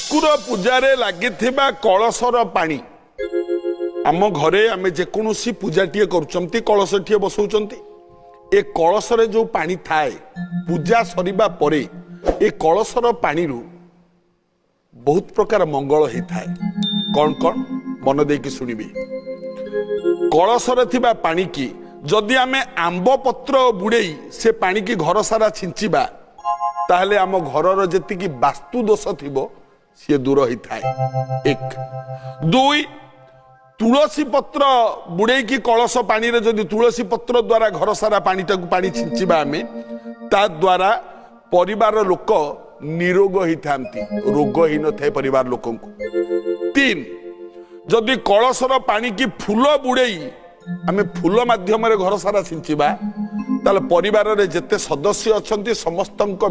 ठाकुर पूजारे लगी कलशर पानी आम घरे आम जेकोसी पूजाटीए कर कलशटीए बसौं ए कलशरे जो पानी थाए पूजा सरिबा परे ए कलशर पानी बहुत प्रकार मंगल होता है। कौन कौन मन देकी शुणिबे कलशरे थिबा पानी की जदि आमे आंब पत्र बुड़ेई से पानी की घर सारा छिंचिबा ताहले आम घरर जेतिकी वास्तु दोष थिबो सी दूर होता है। एक दुई तुलसी पत्र बुड़े की कलश पानी रे जदि तुलसी पत्र द्वारा घर सारा पानी छिंचिबा आमे ता द्वारा परिवार लोक निरोग होता रोग ही न थे परिवार लोक को। तीन जदि कलशर पानी की फूल बुड़ेई आमे फूल माध्यम घर सारा छिंचिबा ताले परिवार रे जेते सदस्य अछंती समस्तंक